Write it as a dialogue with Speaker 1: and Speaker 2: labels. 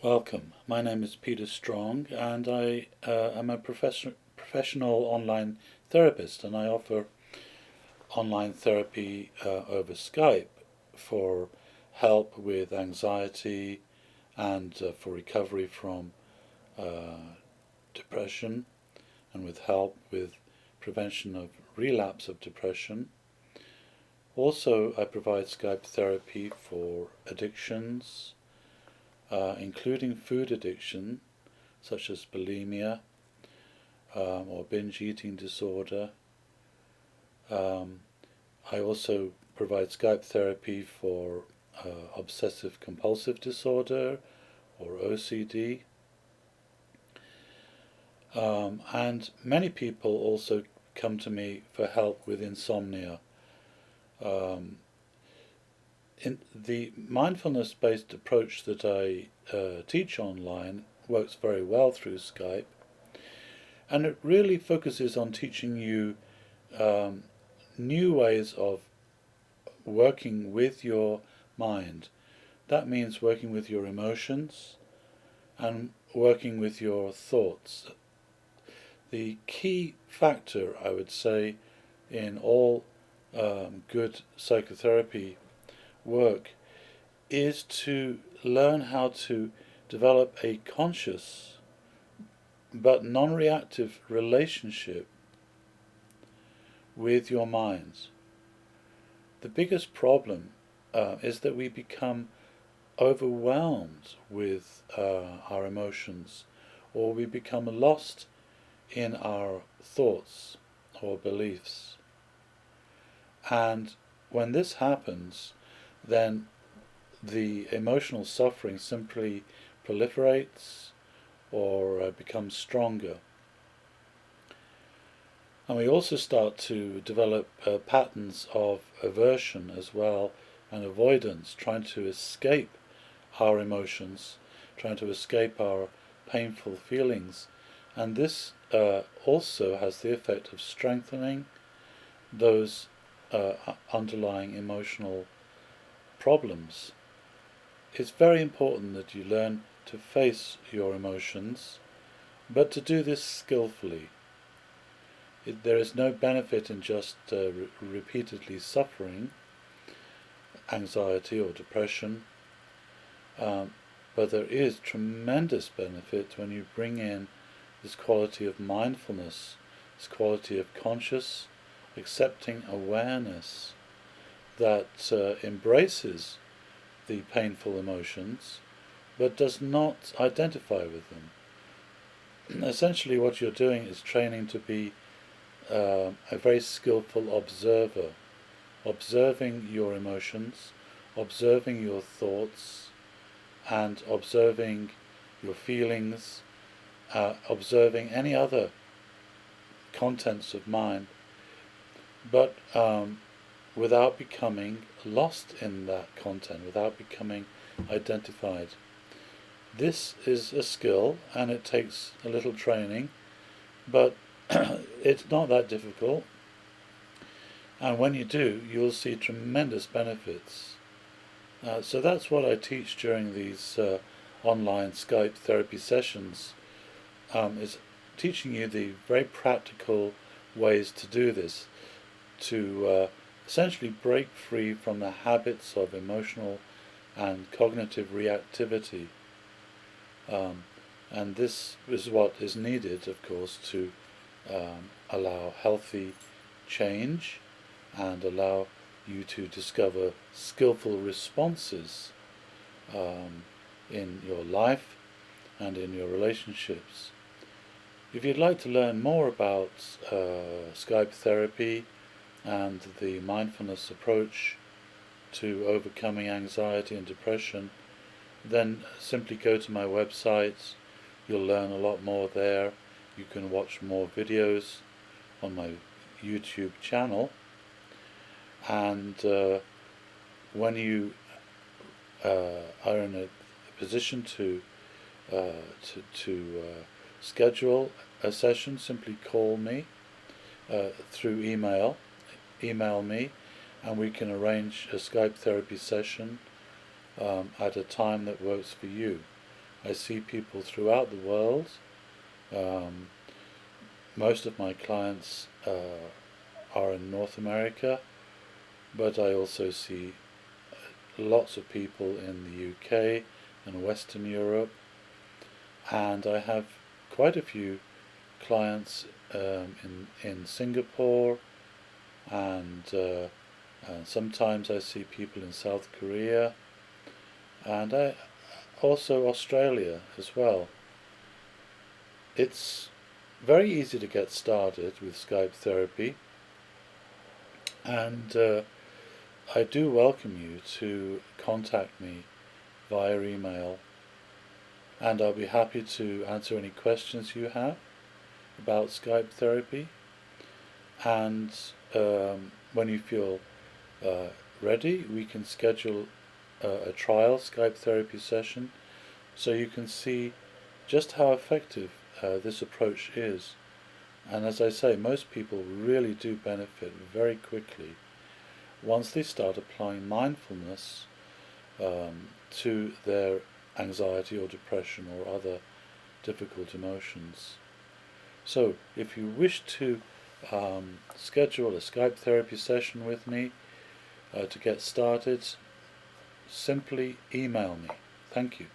Speaker 1: Welcome. My name is Peter Strong, and I am a professional online therapist, and I offer online therapy over Skype for help with anxiety and for recovery from depression, and with help with prevention of relapse of depression. Also, I provide Skype therapy for addictions, including food addiction, such as bulimia or binge eating disorder. I also provide Skype therapy for Obsessive-Compulsive Disorder or OCD. And many people also come to me for help with insomnia. In the mindfulness-based approach that I teach online works very well through Skype, and it really focuses on teaching you new ways of working with your mind. That means working with your emotions and working with your thoughts. The key factor, I would say, in all good psychotherapy work is to learn how to develop a conscious but non-reactive relationship with your minds. The biggest problem is that we become overwhelmed with our emotions, or we become lost in our thoughts or beliefs. And when this happens, then the emotional suffering simply proliferates or becomes stronger. And we also start to develop patterns of aversion as well, and avoidance, trying to escape our emotions, trying to escape our painful feelings. And this also has the effect of strengthening those underlying emotional problems. It's very important that you learn to face your emotions, but to do this skillfully. There is no benefit in just repeatedly suffering anxiety or depression, but there is tremendous benefit when you bring in this quality of mindfulness, this quality of conscious, accepting awareness that embraces the painful emotions but does not identify with them. Essentially what you're doing is training to be a very skillful observer, observing your emotions, observing your thoughts, and observing your feelings, observing any other contents of mind, but without becoming lost in that content, without becoming identified. This is a skill, and it takes a little training, but it's not that difficult. And when you do, you'll see tremendous benefits. So that's what I teach during these online Skype therapy sessions, is teaching you the very practical ways to do this, to essentially break free from the habits of emotional and cognitive reactivity. And this is what is needed, of course, to allow healthy change and allow you to discover skillful responses in your life and in your relationships. If you'd like to learn more about Skype therapy and the mindfulness approach to overcoming anxiety and depression, then simply go to my website. You'll learn a lot more there. You can watch more videos on my YouTube channel. And when you are in a position to schedule a session, simply call me through email. Email me, and we can arrange a Skype therapy session at a time that works for you. I see people throughout the world. Most of my clients are in North America, but I also see lots of people in the UK and Western Europe, and I have quite a few clients in Singapore, and sometimes I see people in South Korea, and also Australia as well. It's very easy to get started with Skype therapy, and I do welcome you to contact me via email, and I'll be happy to answer any questions you have about Skype therapy. And when you feel ready, we can schedule a trial Skype therapy session so you can see just how effective this approach is. And as I say, most people really do benefit very quickly once they start applying mindfulness to their anxiety or depression or other difficult emotions. So if you wish to schedule a Skype therapy session with me to get started, simply email me. Thank you.